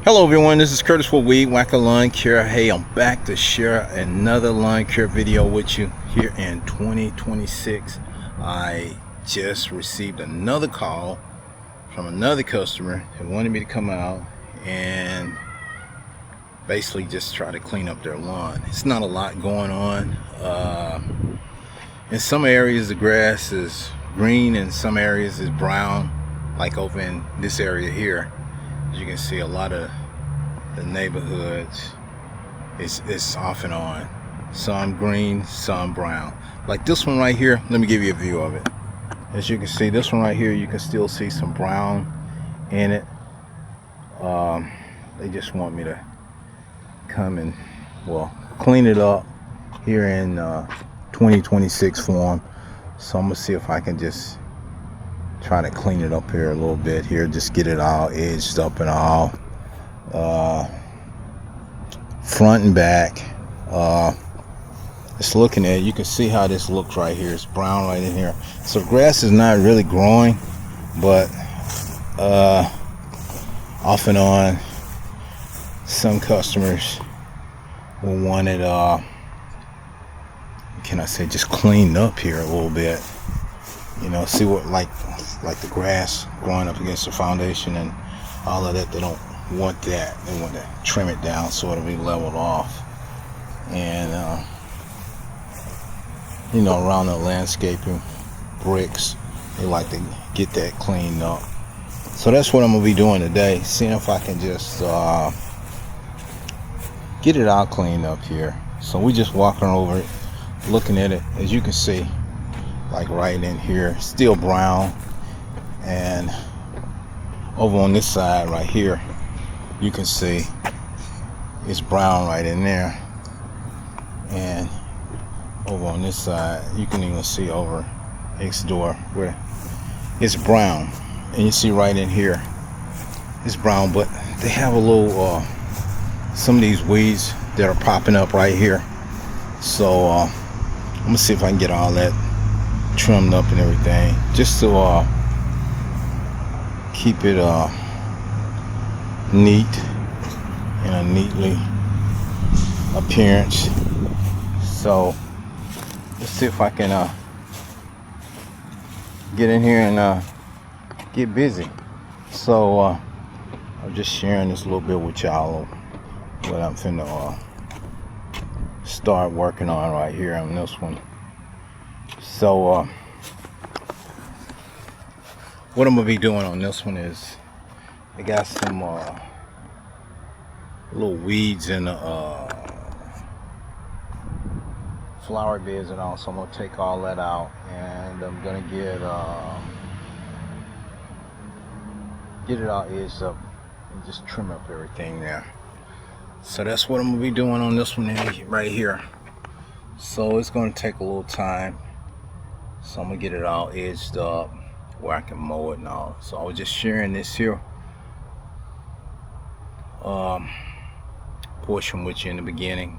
Hello everyone, this is Curtis with Weed Whacker Lawn Care. Hey, I'm back to share another lawn care video with you here in 2026. I just received another call from another customer who wanted me to come out and basically just try to clean up their lawn. It's not a lot going on. In some areas the grass is green, and some areas is brown, like over in this area here. As you can see, a lot of the neighborhoods is off and on. Some green, some brown. Like this one right here, let me give you a view of it. As you can see, this one right here, you can still see some brown in it. They just want me to come and, well, clean it up here in 2026 form. So I'm gonna see if I can just try to clean it up here a little bit here, just get it all edged up and all, front and back. Just looking at it, you can see how this looks right here. It's brown right in here. So grass is not really growing, but off and on, some customers will want it, can I say, just cleaned up here a little bit. You know, see what, like the grass growing up against the foundation and all of that. They don't want that. They want to trim it down so it'll be leveled off. And you know, around the landscaping bricks, they like to get that cleaned up. So that's what I'm gonna be doing today, seeing if I can just get it all cleaned up here. So we just walking over it, looking at it. As you can see, like right in here, still brown. And over on this side right here, you can see it's brown right in there. And over on this side, you can even see over next door where it's brown. And you see right in here, it's brown, but they have a little, some of these weeds that are popping up right here. So I'm gonna see if I can get all that trimmed up and everything, just to keep it neat and a neatly appearance. So let's see if I can get in here and get busy. So I'm just sharing this a little bit with y'all, what I'm finna start working on right here on this one. So what I'm gonna be doing on this one is, I got some little weeds in the flower beds and all, so I'm gonna take all that out, and I'm gonna get it all edged up and just trim up everything there. So that's what I'm gonna be doing on this one right here. So it's gonna take a little time. So I'm gonna get it all edged up where I can mow it and all. So I was just sharing this here portion with you in the beginning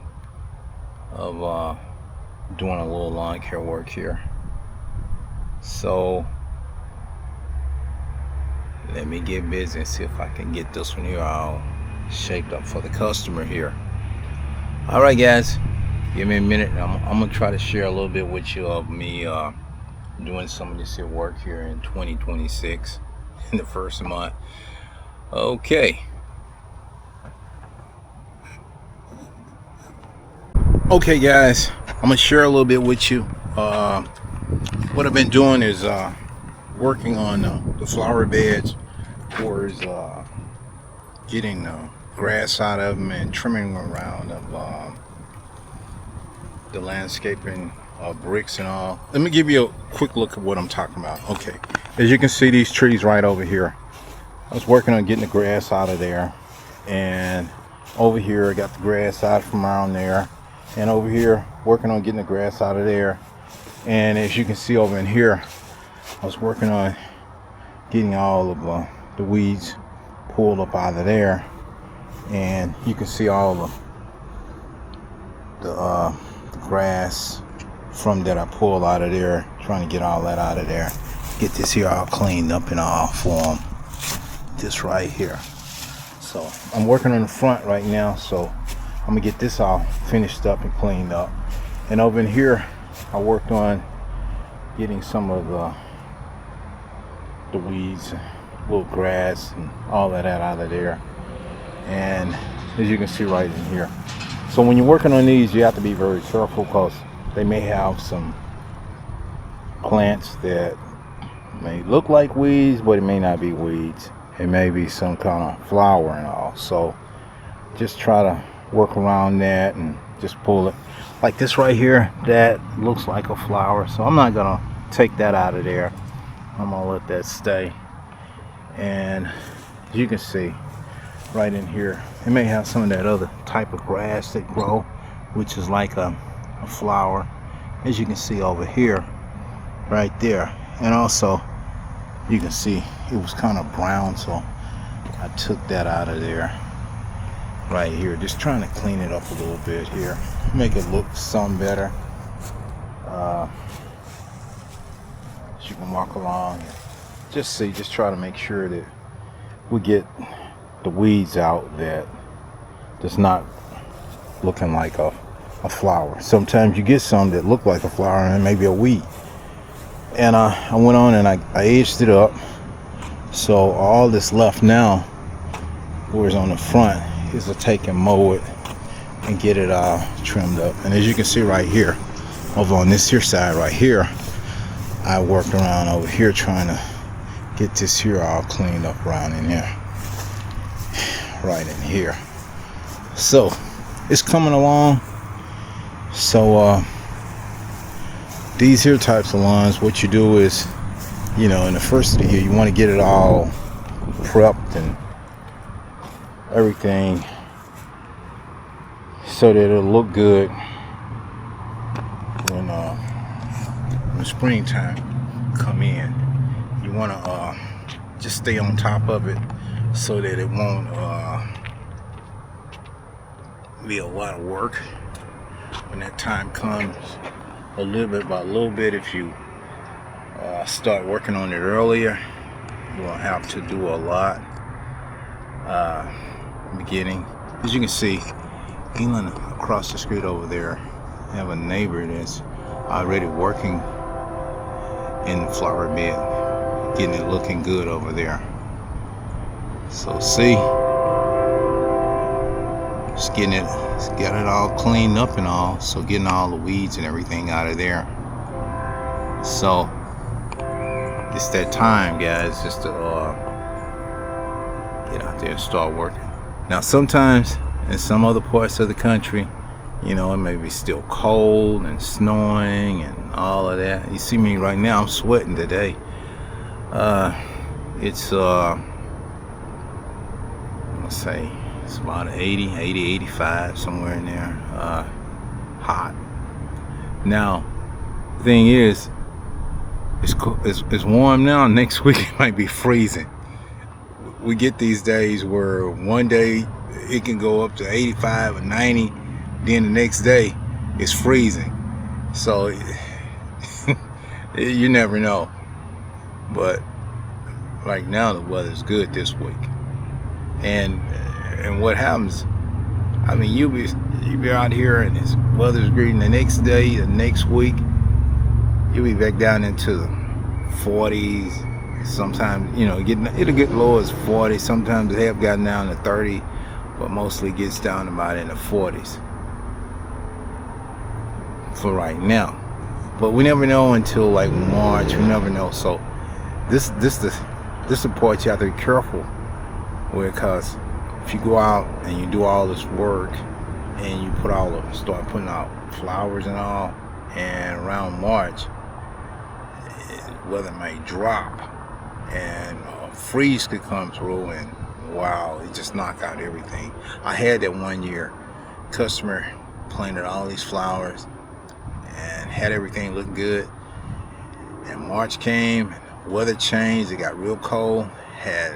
of doing a little lawn care work here. So let me get busy and see if I can get this one here all shaped up for the customer here. All right, guys, give me a minute. I'm gonna try to share a little bit with you of me doing some of this here work here in 2026 in the first month. Okay. Okay, guys, I'm gonna share a little bit with you. What I've been doing is working on the flower beds, towards getting the grass out of them and trimming around of the landscaping bricks and all. Let me give you a quick look at what I'm talking about. Okay, as you can see, these trees right over here, I was working on getting the grass out of there, and over here I got the grass out from around there, and over here working on getting the grass out of there. And as you can see over in here, I was working on getting all of the weeds pulled up out of there, and you can see all the grass from that I pulled out of there, trying to get all that out of there, get this here all cleaned up and all for them. This right here. So I'm working on the front right now, so I'm gonna get this all finished up and cleaned up. And over in here, I worked on getting some of the weeds, little grass, and all of that out of there. And as you can see right in here, so when you're working on these, you have to be very careful because they may have some plants that may look like weeds, but it may not be weeds. It may be some kind of flower and all. So just try to work around that and just pull it. Like this right here, that looks like a flower, so I'm not gonna take that out of there. I'm gonna let that stay. And as you can see right in here, it may have some of that other type of grass that grow, which is like a flower, as you can see over here right there. And also you can see it was kind of brown, so I took that out of there right here, just trying to clean it up a little bit here, make it look some better. You can walk along and just try to make sure that we get the weeds out that that's not looking like a flower. Sometimes you get some that look like a flower and maybe a weed. And I went on and I edged it up, so all that's left now, whereas on the front, is to take and mow it and get it all trimmed up. And as you can see right here, over on this here side right here, I worked around over here trying to get this here all cleaned up around in here, right in here. So it's coming along. So these here types of lawns, what you do is, you know, in the first of the year, you want to get it all prepped and everything so that it'll look good when springtime come in. You want to just stay on top of it so that it won't be a lot of work when that time comes. A little bit by a little bit, if you start working on it earlier, you won't have to do a lot. Beginning, as you can see, England across the street over there, I have a neighbor that's already working in the flower bed, getting it looking good over there. So see, just getting it, got it all cleaned up and all, so getting all the weeds and everything out of there. So it's that time, guys, just to get out there and start working. Now sometimes in some other parts of the country, you know, it may be still cold and snowing and all of that. You see me right now, I'm sweating today. It's let's say it's about 80, 85, somewhere in there. Hot. Now the thing is, it's warm now. Next week it might be freezing. We get these days where one day it can go up to 85 or 90, then the next day it's freezing. So you never know. But right now the weather's good this week. And what happens, I mean, you be out here and this weather's great, and the next day, the next week, you'll be back down into the 40s. Sometimes, you know, it'll get low as 40. Sometimes they have gotten down to 30, but mostly gets down about in the 40s for right now. But we never know until like March. We never know. So this the part you have to be careful with, because if you go out and you do all this work and you start putting out flowers and all, and around March, weather may drop and freeze could come through, and wow, it just knock out everything. I had that one year. Customer planted all these flowers and had everything look good, and March came, weather changed, it got real cold, it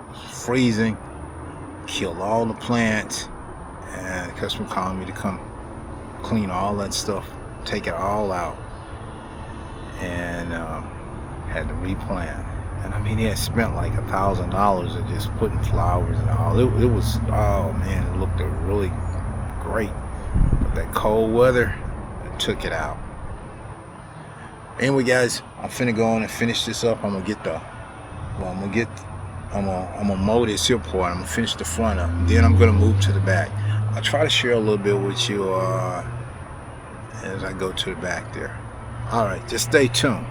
was freezing, killed all the plants, and the customer called me to come clean all that stuff, take it all out, and had to replant. And I mean, he had spent like $1,000 of just putting flowers and all. It was, oh man, it looked really great. But that cold weather took it out. Anyway, guys, I'm finna go on and finish this up. I'm gonna mow this here part. I'm gonna finish the front up. Then I'm gonna move to the back. I'll try to share a little bit with you as I go to the back there. All right, just stay tuned.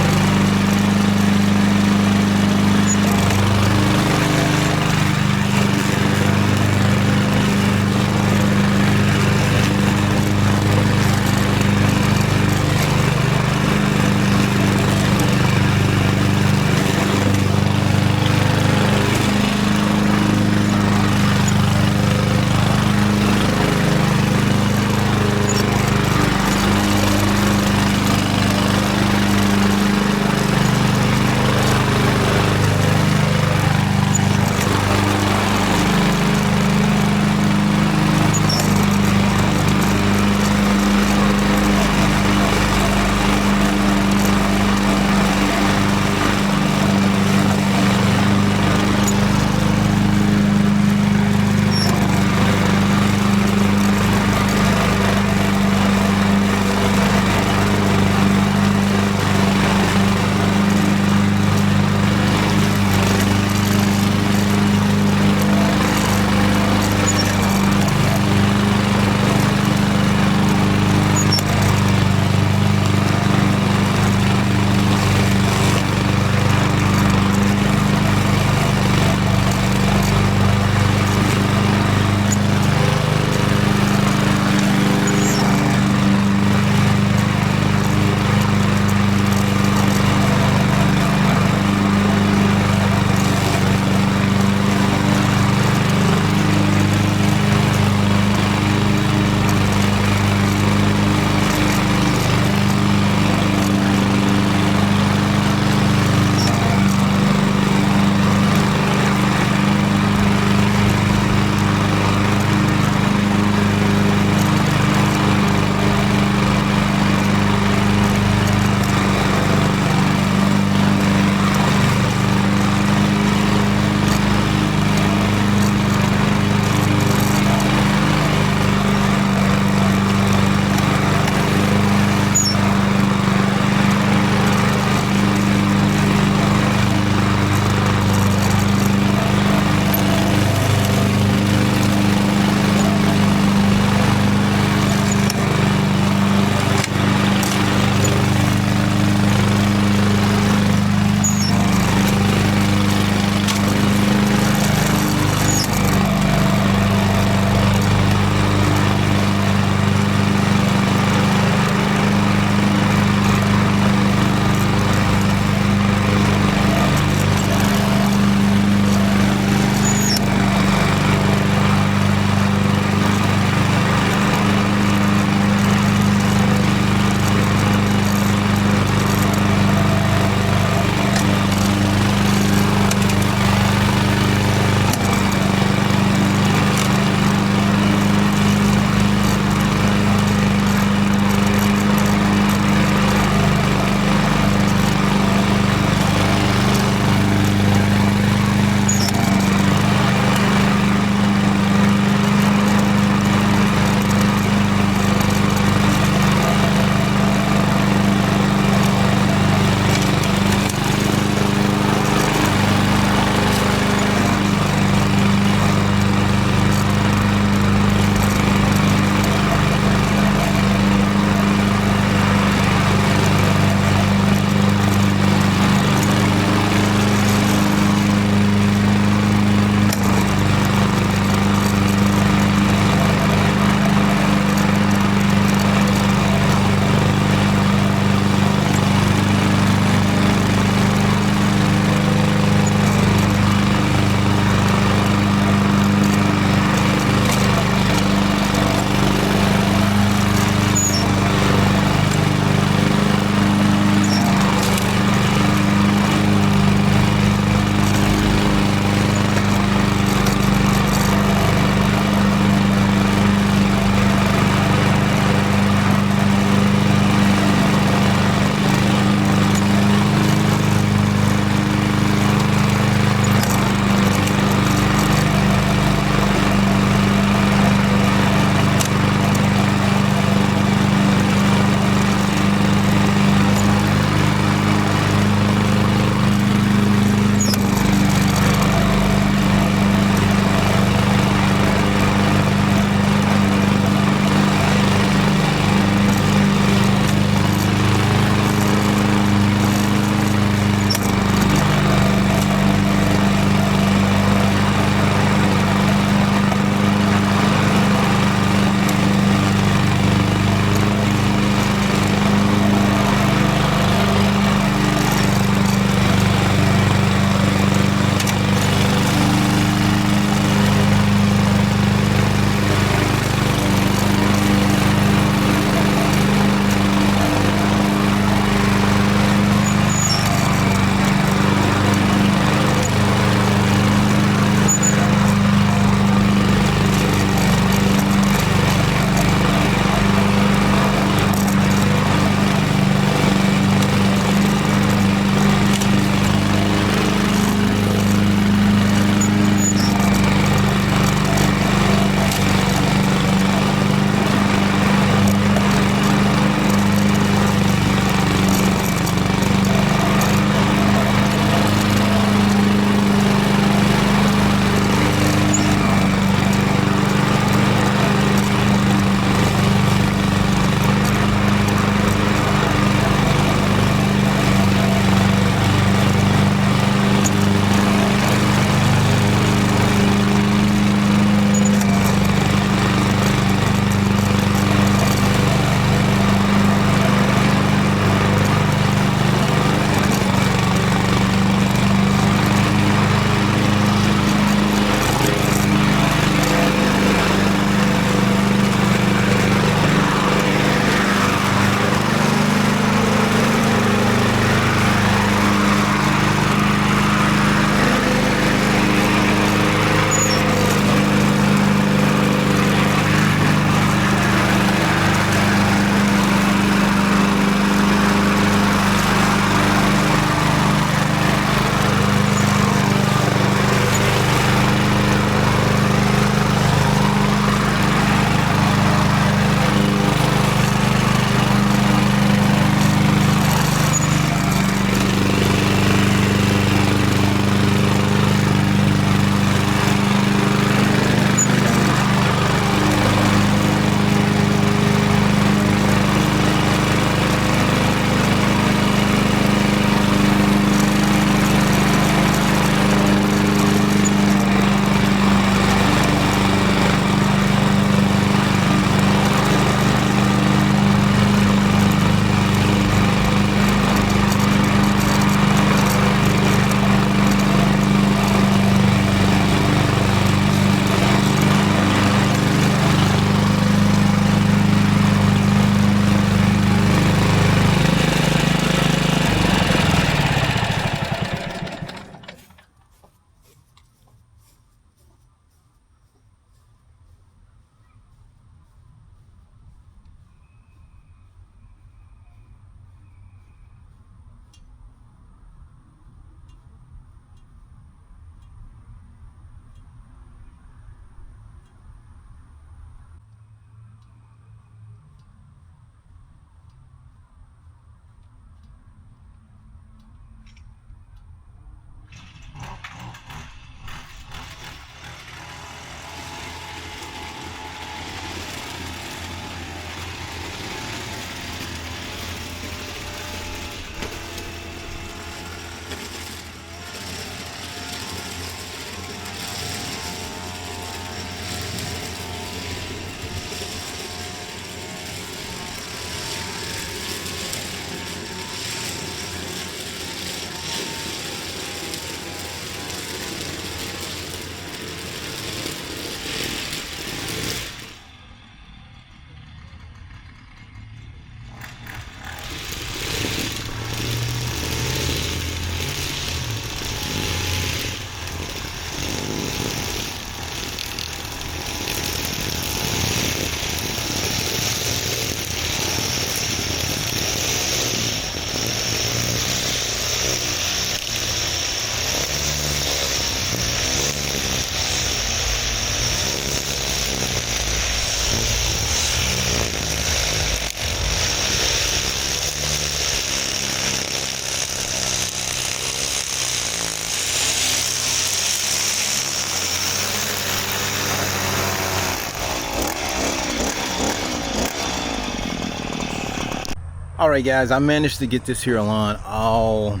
All right, guys, I managed to get this here lawn all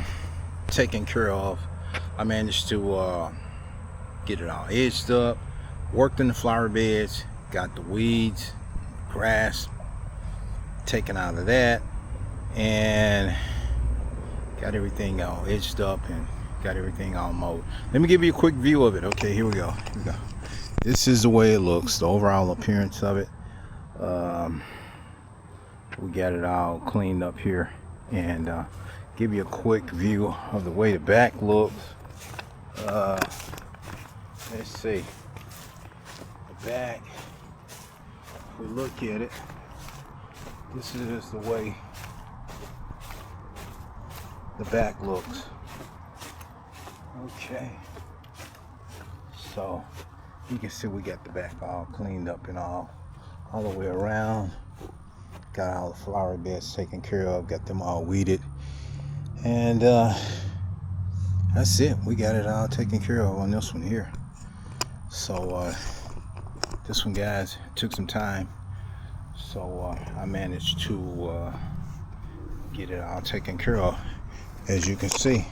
taken care of. I managed to get it all edged up, worked in the flower beds, got the weeds, grass taken out of that, and got everything all edged up and got everything all mowed. Let me give you a quick view of it. Okay, here we go. This is the way it looks, the overall appearance of it. We got it all cleaned up here, and give you a quick view of the way the back looks. Let's see, the back, if we look at it, this is the way the back looks. Okay, so you can see we got the back all cleaned up and all the way around. Got all the flower beds taken care of, got them all weeded, and that's it. We got it all taken care of on this one here. So this one, guys, took some time, so I managed to get it all taken care of. As you can see,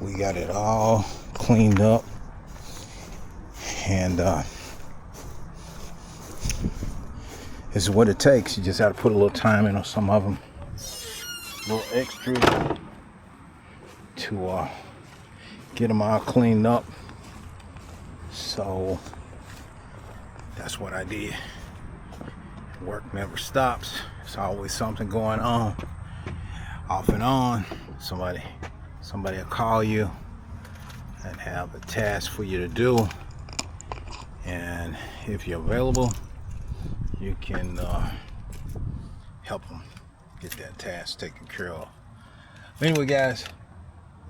we got it all cleaned up, and this is what it takes. You just got to put a little time in on some of them, a little extra, to get them all cleaned up. So that's what I did. Work never stops. There's always something going on, off and on. Somebody will call you and have a task for you to do, and if you're available, you can help them get that task taken care of. Anyway, guys,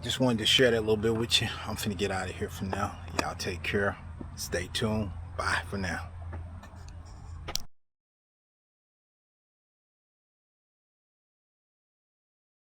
just wanted to share that a little bit with you. I'm finna get out of here for now. Y'all take care. Stay tuned. Bye for now.